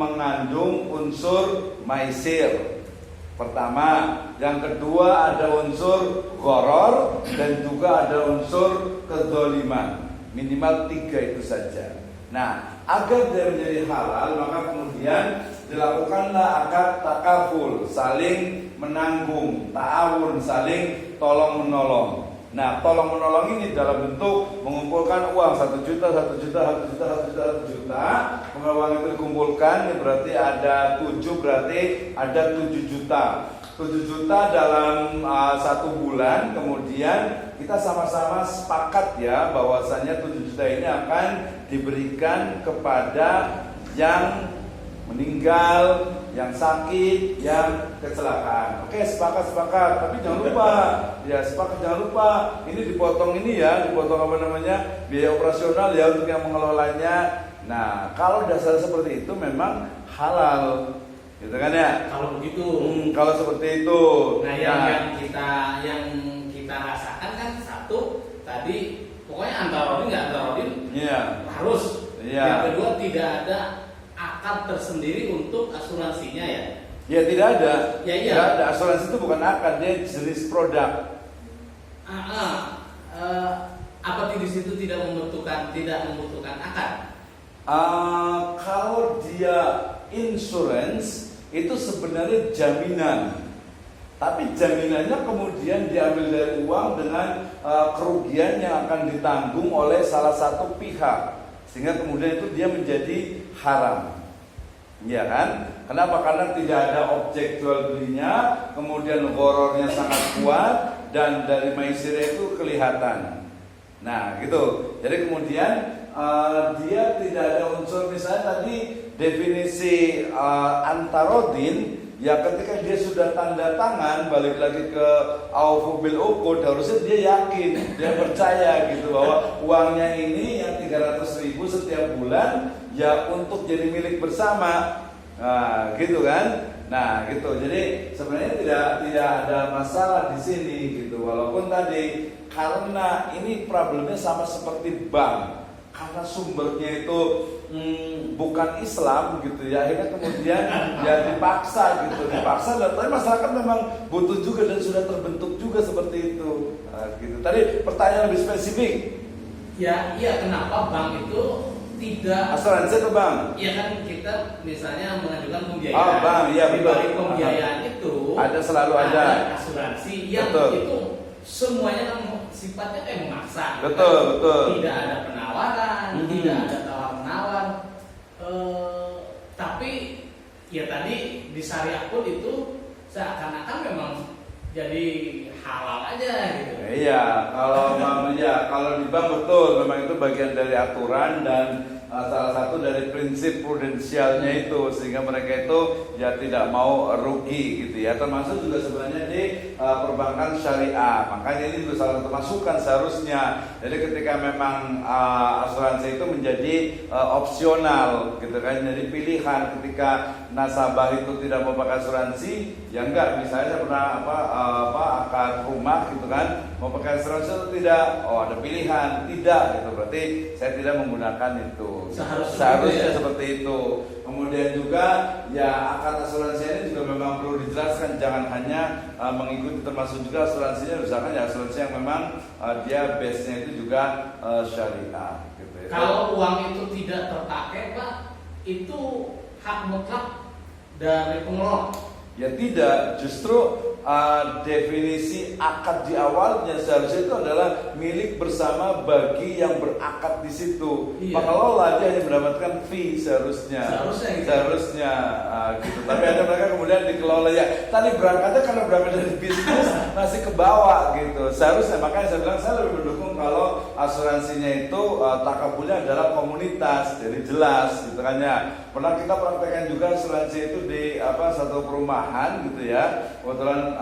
mengandung unsur maisir. Pertama, yang kedua ada unsur gharar dan juga ada unsur kedzaliman. Minimal 3 itu saja. Nah, agar dia menjadi halal, maka kemudian dilakukanlah akad takaful, saling menanggung, ta'awun, saling tolong menolong. Nah, tolong menolong ini dalam bentuk mengumpulkan uang 1 juta, 1 juta, 1 juta, 1 juta, 1 juta. Kemudian uang itu dikumpulkan, ini berarti ada 7, berarti ada 7 juta. 7 juta dalam 1 bulan. Kemudian kita sama-sama sepakat ya bahwasanya 7 juta ini akan diberikan kepada yang meninggal, yang sakit, yang kecelakaan. Oke, sepakat. Tapi jangan lupa, ya sepakat jangan lupa. Ini dipotong ini ya, dipotong biaya operasional ya untuk yang mengelolanya. Nah, kalau dasar seperti itu memang halal, gitu kan ya? Kalau begitu. Kalau seperti itu. Nah, yang kita rasakan kan satu tadi pokoknya antarodin nggak antarodin harus. Yang kedua tidak ada akad tersendiri untuk asuransinya ya? Ya tidak ada. Tidak ada. Asuransi itu bukan akad, dia jenis produk. Apa di situ tidak membutuhkan akad? Kalau dia insurance itu sebenarnya jaminan. Tapi jaminannya kemudian diambil dari uang dengan kerugian yang akan ditanggung oleh salah satu pihak. Sehingga kemudian itu dia menjadi haram. Ya kan? Kenapa? Karena tidak ada objek jual belinya, kemudian gharornya sangat kuat dan dari maisirnya itu kelihatan. Nah, gitu. Jadi kemudian dia tidak ada unsur, misalnya tadi definisi antarodin. Ya ketika dia sudah tanda tangan, balik lagi ke aufu bil uqud, harusnya dia yakin, dia percaya gitu bahwa uangnya ini yang 300.000 setiap bulan ya untuk jadi milik bersama. Nah, gitu kan? Nah, gitu. Jadi sebenarnya tidak ada masalah di sini gitu. Walaupun tadi karena ini problemnya sama seperti bank. Karena sumbernya itu bukan Islam gitu ya, akhirnya kemudian ya dipaksa tapi masyarakat memang butuh juga dan sudah terbentuk juga seperti itu. Nah, gitu. Tadi pertanyaan lebih spesifik. Ya, iya kenapa bank itu tidak asuransi ke bank? Iya kan kita misalnya mengajukan pembiayaan. Bank, iya betul. Di pembiayaan itu selalu ada asuransi yang betul. Itu semuanya kan sifatnya kayak memaksa. Betul. Tidak ada penawaran, tidak ada tawar-menawar. Tapi ya tadi di syariah pun itu seakan-akan memang jadi halal aja gitu. Iya, kalau di bank betul, memang itu bagian dari aturan dan salah satu dari prinsip prudensialnya itu, sehingga mereka itu ya tidak mau rugi gitu ya. Termasuk juga sebenarnya di perbankan syariah. Makanya ini juga salah satu masukan seharusnya. Jadi ketika memang asuransi itu menjadi opsional gitu kan, jadi pilihan ketika nasabah itu tidak mau pakai asuransi, ya enggak, misalnya saya pernah akad rumah gitu kan, mau pakai asuransi atau tidak? Oh, ada pilihan, tidak gitu. Berarti saya tidak menggunakan itu. Seharusnya seperti itu. Kemudian juga ya akad asuransi ini juga memang perlu dijelaskan, jangan hanya mengikuti, termasuk juga asuransinya misalkan ya asuransi yang memang dia base-nya itu juga syariah gitu ya. Kalau uang itu tidak terpakai, Pak, itu hak mutlak dari pengelola. Ya tidak, justru definisi akad di awalnya seharusnya itu adalah milik bersama bagi yang berakad di situ. Iya. Pengelola dia hanya mendapatkan fee seharusnya gitu. Tapi ada mereka kemudian dikelola ya. Tadi berangkatnya karena berangkat dari bisnis masih ke bawah gitu. Seharusnya, makanya saya bilang saya lebih mendukung kalau asuransinya itu takabulnya adalah komunitas, jadi jelas gitu kan ya. Pernah kita praktekkan juga asuransi itu di satu perumahan gitu ya. Kebetulan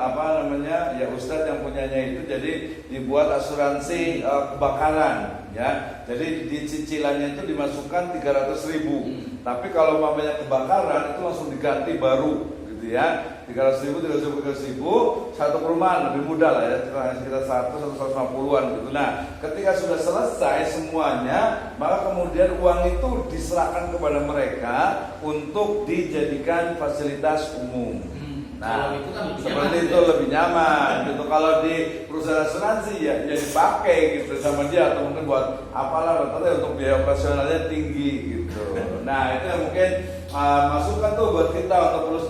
ya Ustadz yang punyanya itu, jadi dibuat asuransi kebakaran ya. Jadi di cicilannya itu dimasukkan 300.000. Tapi kalau mamanya kebakaran itu langsung diganti baru gitu gitu ya. 300.000, satu perumahan lebih mudah lah ya, sekitar 100-150-an gitu. Nah, ketika sudah selesai semuanya, maka kemudian uang itu diserahkan kepada mereka untuk dijadikan fasilitas umum. Nah, itu kan seperti itu lebih nyaman gitu. Kalau di perusahaan asuransi ya dipakai gitu sama dia, atau mungkin buat apalah, ternyata untuk biaya operasionalnya tinggi gitu. Nah, itu yang mungkin masukan tuh buat kita untuk terus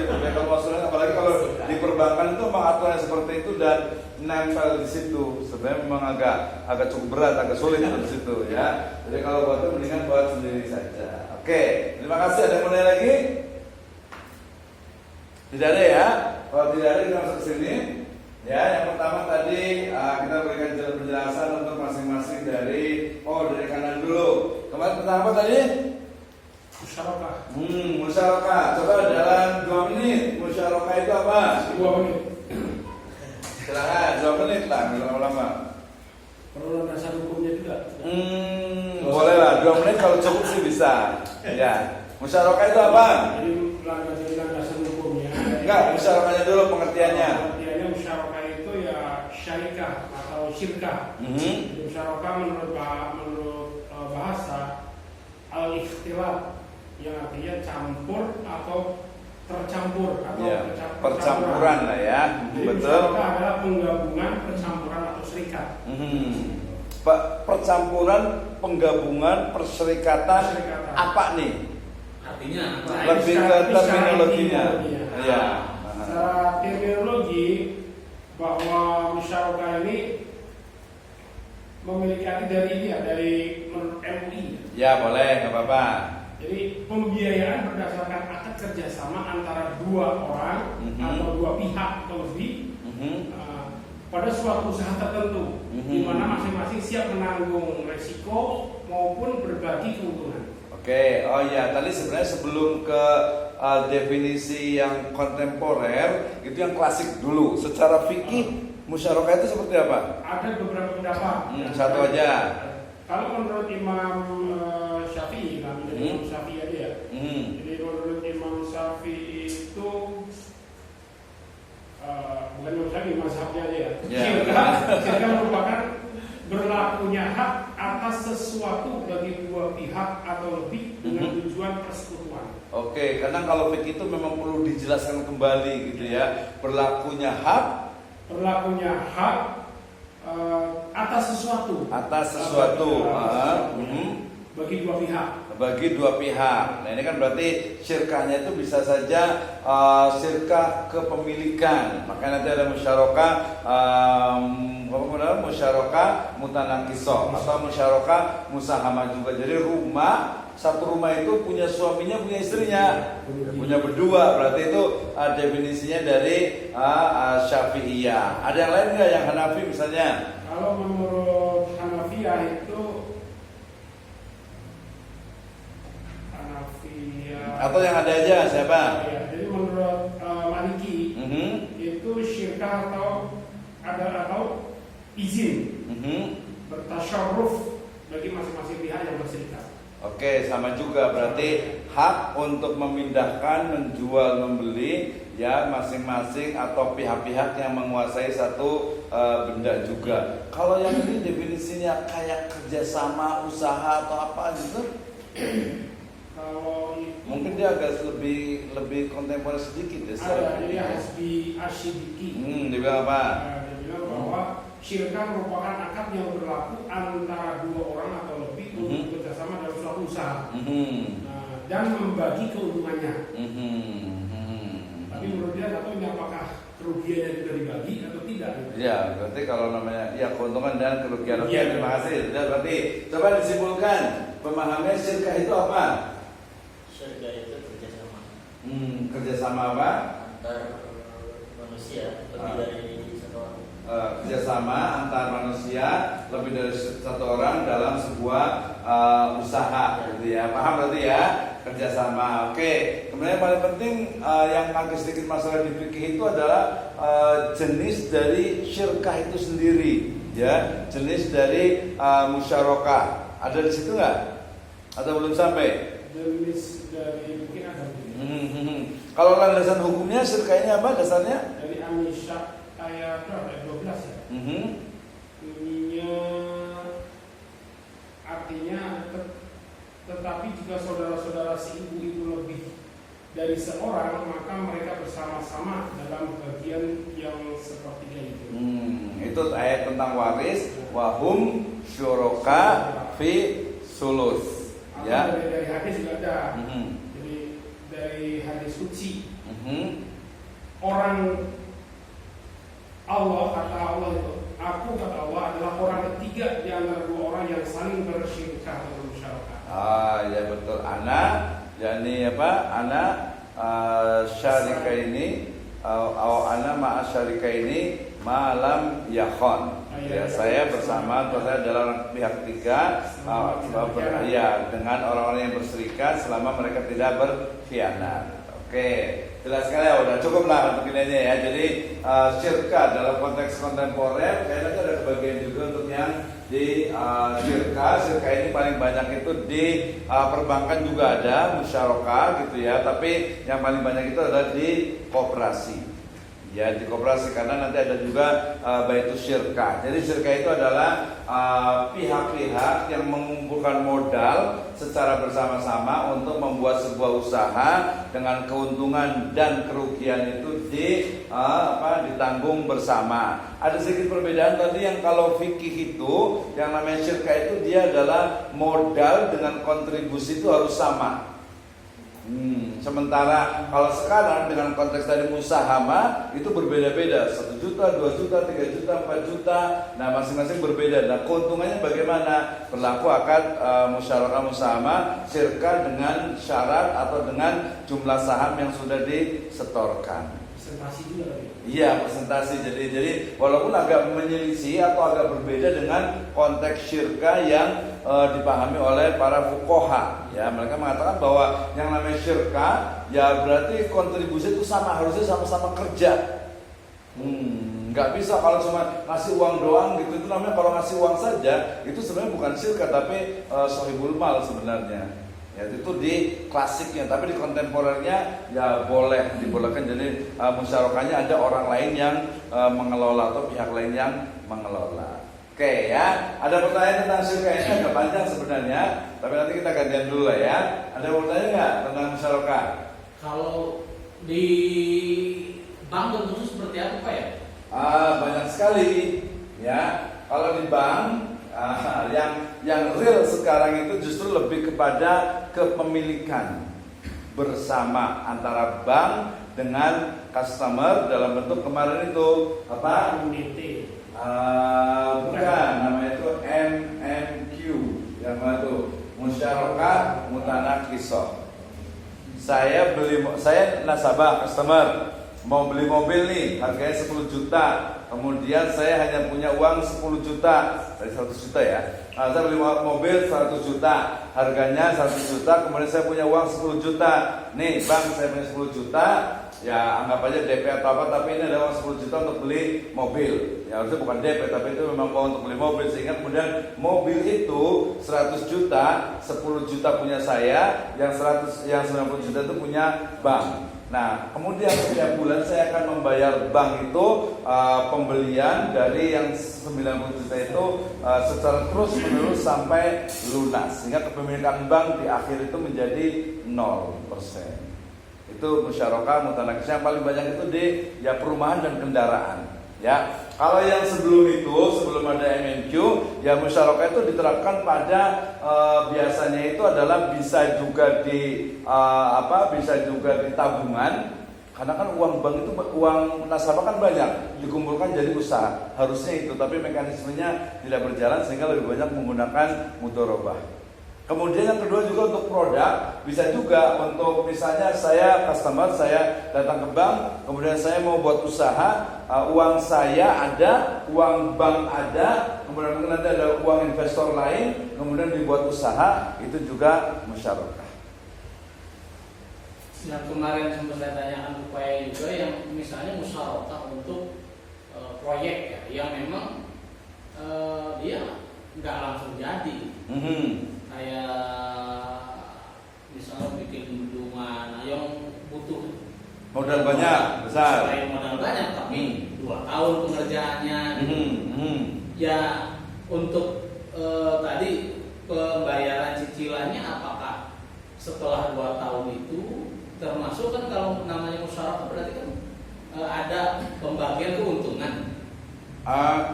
diperbaiki asuransi, apalagi kalau di perbankan itu memang aturan seperti itu dan nempel di situ. Sebenarnya memang agak cukup berat, agak sulit di situ ya. Jadi kalau buat itu mendingan buat sendiri saja. Oke, terima kasih. Ada yang mau nanya lagi? Tidak ada ya? Kalau tidak ada kita masuk ke sini. Ya, yang pertama tadi kita berikan penjelasan untuk masing-masing dari kanan dulu. Kemarin pertama apa tadi? Musyarakah. Musyarakah. Coba dalam 2 menit. Musyarakah itu apa? 2 menit. Silakan 2 menit lah, lama-lama. Perlu dasar hukumnya juga. Boleh lah, 2 menit kalau cukup sih bisa. Ya. Musyarakah itu apa? Jadi landasan hukumnya. Enggak, musyarakahnya dulu pengertiannya. Pengertiannya musyarakah itu ya syarikah atau syirkah. Jadi musyarakah menurut bahasa al-ikhtilat, yang artinya campur atau tercampur atau ya, percampuran lah ya. Jadi betul. Musyarakah adalah penggabungan, percampuran atau serikat. Percampuran, penggabungan, perserikatan. Apa nih? Artinya apa? Lebih ke terminologinya. Ya. Secara terminologi, bahwa musyarakah ini memiliki arti dari menurut MUI. Ya boleh, nggak apa-apa. Jadi pembiayaan berdasarkan akad kerjasama antara 2 orang atau 2 pihak atau lebih pada suatu usaha tertentu, di mana masing-masing siap menanggung resiko maupun berbagi keuntungan. Oke, oh ya, tadi sebenarnya sebelum ke definisi yang kontemporer, itu yang klasik dulu. Secara fikih, musyarakah itu seperti apa? Ada beberapa pendapat. Satu aja. Kalau menurut Imam Syafi'i, Imam Syafi'i aja ya. Jadi menurut Imam Syafi'i itu bukan Imam Syafi'i, Imam Syafi'i aja ya. Syirkah merupakan berlakunya hak atas sesuatu bagi 2 pihak atau lebih dengan tujuan persekutuan. Oke, karena kalau fikih itu memang perlu dijelaskan kembali gitu ya. Berlakunya hak atas sesuatu. Bagi 2 pihak. Bagi 2 pihak. Nah ini kan berarti syirkahnya itu bisa saja syirkah kepemilikan. Makanya nanti ada musyarakah musyarakah mutanakisah atau musyarakah musahamah juga. Jadi satu rumah itu punya suaminya, punya istrinya, punya berdua. Berarti itu definisinya dari Syafi'iyah. Ada yang lain nggak, yang Hanafi misalnya? Kalau menurut Hanafiyah itu atau yang ada aja siapa? Jadi menurut Maliki itu syirkah atau izin bertasyarruf bagi masing-masing pihak yang berserikat. Oke, sama juga berarti hak untuk memindahkan, menjual, membeli ya masing-masing atau pihak-pihak yang menguasai satu benda juga. Kalau yang ini definisinya kayak kerjasama, usaha atau apa gitu? Kalau itu, mungkin dia agak lebih kontemporer sedikit ya. Jadi Hasbi Asyidiki. Dia bilang apa? Dia bilang bahwa syirkah merupakan akad yang berlaku antara 2 orang atau lebih untuk bekerjasama dalam suatu usaha dan membagi keuntungannya. Tapi menurut dia nggak tahu ini apakah kerugiannya juga dibagi atau tidak. Ya, berarti kalau namanya ya keuntungan dan kerugian. Oke, terima kasih. Dan berarti coba disimpulkan pemahaman syirkah itu apa? Syirkah itu kerjasama. Kerjasama apa? Antar manusia lebih dari 1 orang. Kerjasama antar manusia lebih dari 1 orang dalam sebuah usaha, gitu ya. Paham berarti ya? Kerjasama. Oke. Kemudian yang paling penting yang agak sedikit masalah di fikih itu adalah jenis dari syirkah itu sendiri, ya. Jenis dari musyarakah. Ada di situ nggak? Atau belum sampai? Jenis dari mungkin ada. Kalau landasan hukumnya syirka ini apa dasarnya? Dari An-Nisa ayat 12 ya. Ininya artinya tetapi jika saudara-saudara si ibu itu lebih dari seorang, maka mereka bersama-sama dalam bagian yang sepertiga itu. Itu ayat tentang waris. Wahum syuraka fi sulus. Ya. Dari hadis juga ada. Jadi dari hadis suci. Orang Allah, kata Allah itu, aku kata Allah adalah orang ketiga di antara dua orang yang saling bersyirkah atau bermusyarakah. Ya betul. Ana, yakni apa? Ana syarika ini, ana ma'a syarika ini malam yakhon. Ya, saya bersama atau saya adalah pihak ketiga dengan orang-orang yang berserikat selama mereka tidak berkhianat. Oke, jelas sekali ya, udah cukup lah untuk ini ya. Jadi syirka dalam konteks kontemporer kayaknya ada kebagian juga untuk yang di syirka ini paling banyak itu di perbankan juga ada musyarakah gitu ya, tapi yang paling banyak itu adalah di koperasi. Ya, di koperasi karena nanti ada juga baitus syirka. Jadi syirka itu adalah pihak-pihak yang mengumpulkan modal secara bersama-sama untuk membuat sebuah usaha dengan keuntungan dan kerugian itu ditanggung bersama. Ada sedikit perbedaan tadi yang kalau fikih itu yang namanya syirka itu dia adalah modal dengan kontribusi itu harus sama. Sementara kalau sekarang dengan konteks dari musahama itu berbeda-beda, 1 juta, 2 juta, 3 juta, 4 juta. Nah masing-masing berbeda. Nah keuntungannya bagaimana? Berlaku akad musyarakah musahama syirka dengan syarat atau dengan jumlah saham yang sudah disetorkan. Presentasi juga lagi. Iya, presentasi. Jadi walaupun agak menyelisih atau agak berbeda dengan konteks syirka yang dipahami oleh para fuqaha. Ya, mereka mengatakan bahwa yang namanya syirka ya berarti kontribusi itu sama, harusnya sama-sama kerja. Nggak bisa kalau cuma ngasih uang doang gitu. Itu namanya kalau ngasih uang saja itu sebenarnya bukan syirka tapi sohibul mal sebenarnya. Ya, itu di klasiknya, tapi di kontemporernya ya boleh dibolehkan. Jadi musyarakahnya ada orang lain yang mengelola atau pihak lain yang mengelola. Oke ya, ada pertanyaan tentang syirka ini agak panjang sebenarnya, tapi nanti kita gantian dulu lah ya. Ada pertanyaan nggak tentang musyarakah? Kalau di bank tentu seperti apa Pak ya? Banyak sekali ya. Kalau di bank yang real sekarang itu justru lebih kepada kepemilikan bersama antara bank dengan customer dalam bentuk kemarin itu apa? MDT. Bukan, namanya itu MMQ, yang mana itu musyarakah mutanakisah. Saya nasabah customer mau beli mobil nih, harganya 10 juta. Kemudian saya hanya punya uang 10 juta dari 100 juta ya. Saya beli mobil 100 juta, harganya 100 juta. Kemudian saya punya uang 10 juta. Nih bang, saya punya 10 juta. Ya anggap aja DP atau apa, tapi ini ada uang 10 juta untuk beli mobil. Ya harusnya bukan DP, tapi itu memang uang untuk beli mobil. Sehingga kemudian mobil itu 100 juta, 10 juta punya saya, yang 90 juta itu punya bank. Nah, kemudian setiap bulan saya akan membayar bank itu pembelian dari yang 90 juta itu secara terus menerus sampai lunas, sehingga kepemilikan bank di akhir itu menjadi 0%. Itu musyarakah mutanakisah yang paling banyak itu di perumahan dan kendaraan. Ya, kalau yang sebelum ada MNQ, ya musyarakah itu diterapkan pada biasanya itu adalah bisa juga di tabungan, karena kan uang bank itu uang nasabah kan banyak dikumpulkan jadi usaha, harusnya itu, tapi mekanismenya tidak berjalan sehingga lebih banyak menggunakan mudharabah. Kemudian yang kedua juga untuk produk, bisa juga untuk misalnya saya customer, saya datang ke bank, kemudian saya mau buat usaha, uang saya ada, uang bank ada, kemudian nanti ada uang investor lain, kemudian dibuat usaha, itu juga musyarakah. Yang kemarin sempat saya tanyakan upaya juga yang misalnya musyarakah untuk proyek ya, yang memang dia nggak langsung jadi. Kayak misalnya bikin bendungan yang butuh Modal banyak, besar. Selain modal banyak, tapi 2 tahun pengerjaannya. Ya untuk tadi pembayaran cicilannya apakah setelah 2 tahun itu termasuk kan kalau namanya musyawarah berarti kan ada pembagian keuntungan.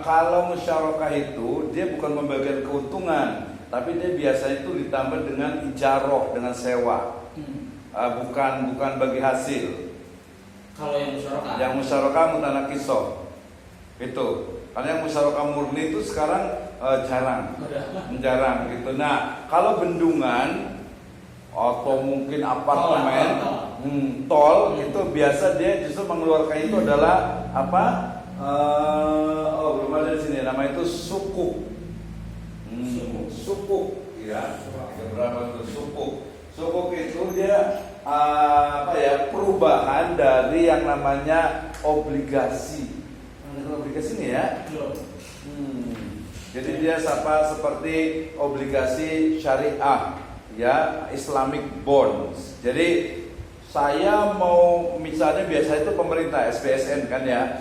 Kalau musyarakah itu dia bukan pembagian keuntungan, tapi dia biasanya itu ditambah dengan ijaroh, dengan sewa. Bukan bagi hasil. Kalau yang musyarakah? Yang musyarakah mutanakisoh itu. Karena yang musyarakah murni itu sekarang jarang gitu. Nah, kalau bendungan atau mungkin apartemen, tol itu biasa dia justru mengeluarkan itu adalah apa? Belum ada di sini. Nama itu sukuk. Sukuk, ya. Berapa itu sukuk? Sukuk itu dia perubahan dari yang namanya obligasi. Obligasi ini ya. Jadi dia seperti obligasi syariah, ya, Islamic bonds. Jadi saya mau misalnya biasa itu pemerintah SBSN kan ya,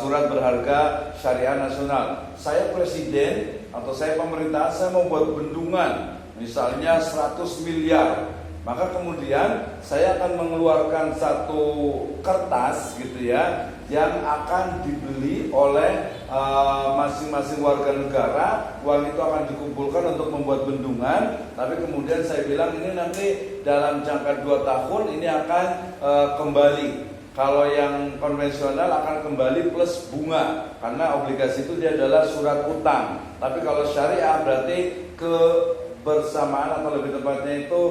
surat berharga syariah nasional. Saya presiden atau saya pemerintah, saya mau buat bendungan misalnya 100 miliar. Maka kemudian saya akan mengeluarkan satu kertas gitu ya, yang akan dibeli oleh masing-masing warga negara. Uang itu akan dikumpulkan untuk membuat bendungan. Tapi kemudian saya bilang ini nanti dalam jangka 2 tahun ini akan kembali. Kalau yang konvensional akan kembali plus bunga, karena obligasi itu dia adalah surat utang. Tapi kalau syariah berarti bersamaan atau lebih tepatnya itu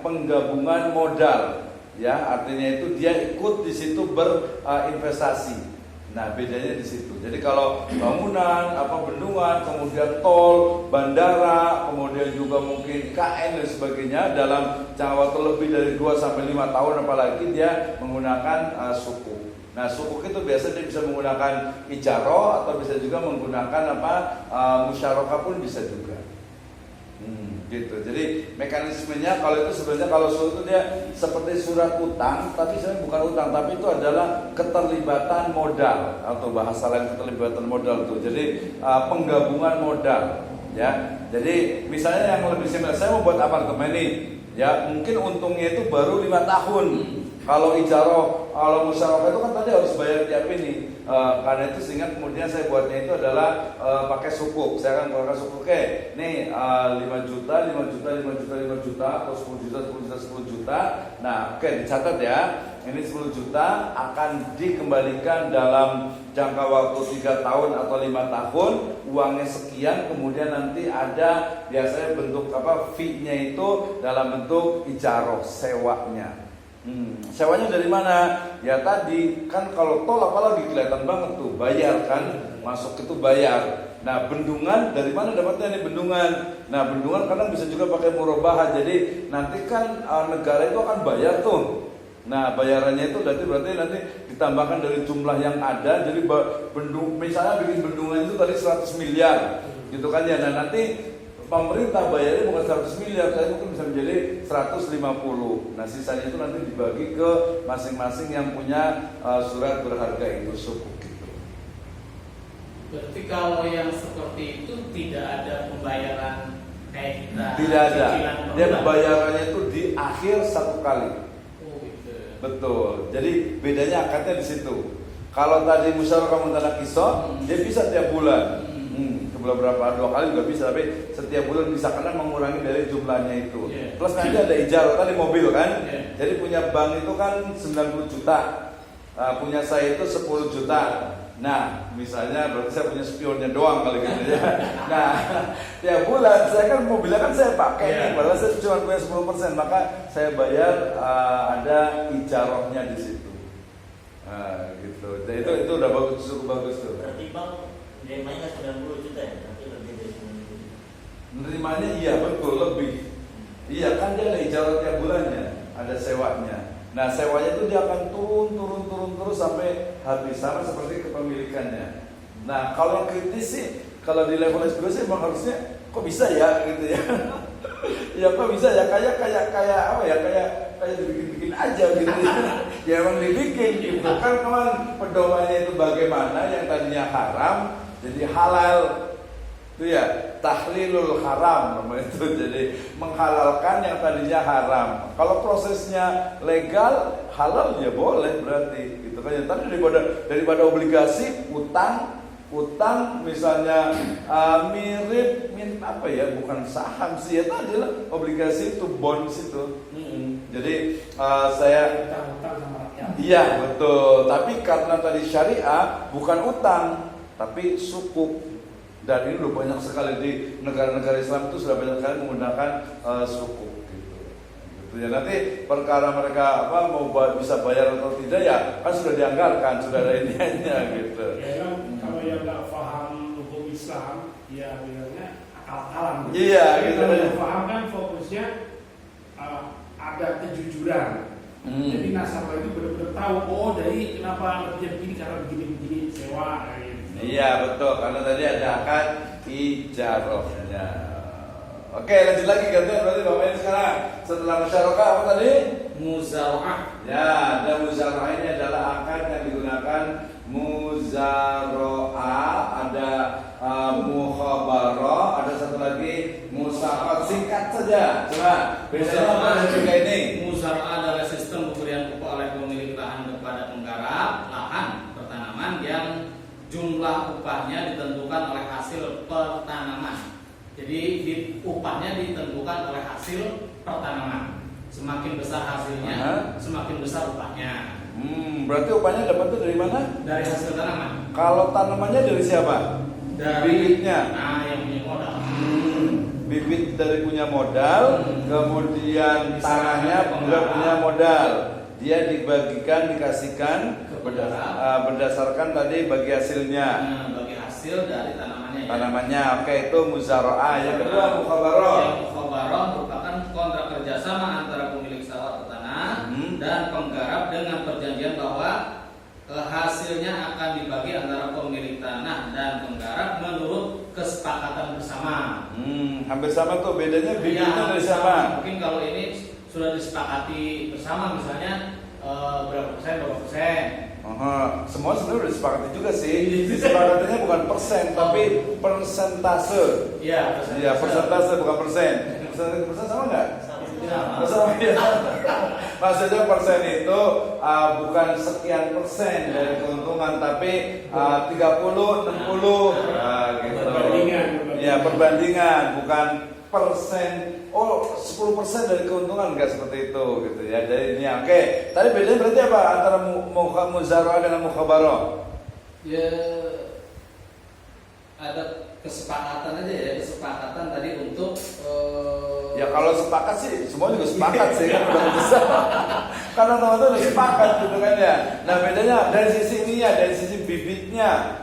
penggabungan modal, ya, artinya itu dia ikut di situ berinvestasi. Nah, bedanya di situ. Jadi kalau bangunan, bendungan, kemudian tol, bandara, kemudian juga mungkin KN dan sebagainya dalam jangka waktu lebih dari 2 sampai 5 tahun, apalagi dia menggunakan sukuk. Nah, sukuk itu biasa dia bisa menggunakan ijaroh atau bisa juga menggunakan musyarakah pun bisa juga. Gitu. Jadi mekanismenya kalau itu sebenarnya kalau sukuk itu dia seperti surat utang, tapi sebenarnya bukan utang, tapi itu adalah keterlibatan modal atau bahasa lain keterlibatan modal tuh. Jadi penggabungan modal, ya. Jadi misalnya yang lebih simpel, saya mau buat apartemen nih, ya, mungkin untungnya itu baru 5 tahun. Kalau ijaroh, kalau musyarakah itu kan tadi harus bayar tiap ini. Karena itu sehingga kemudian saya buatnya itu adalah pakai sukuk. Saya akan keluarkan sukuk. Oke, nih 5 juta, 5 juta, 5 juta, 5 juta, atau 10 juta, 10 juta, 10 juta. Nah, oke, dicatat ya. Ini 10 juta akan dikembalikan dalam jangka waktu 3 tahun atau 5 tahun. Uangnya sekian, kemudian nanti ada biasanya bentuk fee-nya itu dalam bentuk ijaroh, sewanya. Sewanya dari mana? Ya tadi kan kalau tol apalagi kelihatan banget tuh, bayar kan, masuk itu bayar. Nah, bendungan dari mana dapatnya nih bendungan? Nah, bendungan kadang bisa juga pakai murabahah. Jadi nanti kan negara itu akan bayar tuh. Nah, bayarannya itu berarti nanti ditambahkan dari jumlah yang ada. Jadi misalnya bikin bendungan itu tadi 100 miliar, gitu kan ya. Nah, nanti pemerintah bayarnya bukan 100 miliar, saya mungkin bisa menjadi 150. Nah, sisanya itu nanti dibagi ke masing-masing yang punya surat berharga itu sukuk gitu. Berarti kalau yang seperti itu tidak ada pembayaran kayak kita. Tidak ada. Dia pembayarannya itu di akhir 1 kali. Oh, gitu. Betul. Jadi bedanya akadnya di situ. Kalau tadi musyarakah mutanakisoh, dia bisa tiap bulan. Berapa 2 kali juga bisa, tapi setiap bulan bisa karena mengurangi dari jumlahnya itu. Plus nanti ada ijarah tadi mobil kan. Jadi punya bank itu kan 90 juta, punya saya itu 10 juta. Nah, misalnya berarti saya punya spionnya doang kali gitu ya. Nah, tiap bulan saya kan mobilnya kan saya pakai nih, padahal saya cuma punya 10%, maka saya bayar ada ijarahnya di situ. Gitu. Jadi itu udah bagus, cukup bagus tuh. Berarti bang nerimanya 90 juta ya, tapi lebih dari 90 juta. Menerimanya iya betul lebih. Iya kan dia ada ijarah tiap bulannya, ada sewanya. Nah, sewanya itu dia akan turun terus sampai habis, sama seperti kepemilikannya. Nah, kalau yang kritis sih, kalau di level S2 sih emang harusnya kok bisa ya gitu ya. Ya kok bisa ya kayak apa ya kayak dibikin aja gitu ya. Ya emang dibikin gitu kan kawan, pedomannya itu bagaimana yang tadinya haram jadi halal. Itu ya tahlilul haram namanya itu, jadi menghalalkan yang tadinya haram. Kalau prosesnya legal halal ya boleh berarti gitu kan. Yang tadi daripada obligasi utang misalnya mirip apa ya, bukan saham sih ya, tadi lah obligasi itu bonds itu. Jadi saya utang sama rakyat. iya betul, tapi karena tadi syariah bukan utang tapi sukuk, dan ini udah banyak sekali di negara-negara Islam itu sudah banyak sekali menggunakan sukuk gitu ya. Nanti perkara mereka mau bisa bayar atau tidak ya kan sudah dianggarkan, sudah ada iniannya gitu. Ya kan, kalau yang nggak paham hukum Islam, ya bilangnya akal-akalan. Iya, gitu. Kalau yang paham kan fokusnya ada kejujuran. Jadi nasabah itu benar-benar tahu, oh dari kenapa lebihnya begini karena begini sewa. Iya betul, karena tadi ada akad ijarahnya. Oke, lanjut lagi gantian berarti Bapak ini sekarang setelah musyarakah apa tadi? Muzaraah. Ya, ada muzaraah, ini adalah akad yang digunakan muzaraah, ada mukhabarah, ada satu lagi musaqat. Singkat saja, coba. Bedanya apa dengan tiga ini? Muzaraah adalah sistem pemberian upah oleh pemilik lahan kepada penggarap lahan pertanaman yang jumlah upahnya ditentukan oleh hasil pertanaman. Jadi upahnya ditentukan oleh hasil pertanaman. Semakin besar hasilnya, semakin besar upahnya. Berarti upahnya dapatnya dari mana? Dari hasil tanaman. Kalau tanamannya dari siapa? Dari bibitnya. Nah, yang punya modal. Bibit dari punya modal, kemudian tanahnya punya modal. Dia dibagikan, dikasihkan berdasarkan tadi bagi hasilnya. Bagi hasil dari tanamannya. Oke, itu muzaraah. Yang kedua mukhabarah. Yang mukhabarah merupakan kontrak kerjasama antara pemilik sawah atau tanah dan penggarap dengan perjanjian bahwa hasilnya akan dibagi antara pemilik tanah dan penggarap menurut kesepakatan bersama. Hampir sama tuh, bedanya bibitnya dari sama. Mungkin kalau ini sudah disepakati bersama, misalnya berapa persen. Semua sebenarnya udah disepakati juga sih. Disepakatinya bukan persen, tapi persentase. Iya, persentase bukan persen. Persen sama nggak? Sama ya. Maksudnya persen itu bukan sekian persen dari keuntungan, tapi 30, 60, gitu. Perbandingan. Ya, perbandingan, bukan persen. Oh, 10% dari keuntungan, enggak seperti itu gitu ya. Jadi ini oke. Tadi bedanya berarti apa antara muzaraah dengan mukhabarah? Ya ada kesepakatan aja ya, kesepakatan tadi untuk ya kalau sepakat sih semua juga sepakat sih kan udah bisa. Karena teman-teman udah sepakat gitu kan ya. Nah, bedanya dari sisi ininya, dari sisi bibitnya.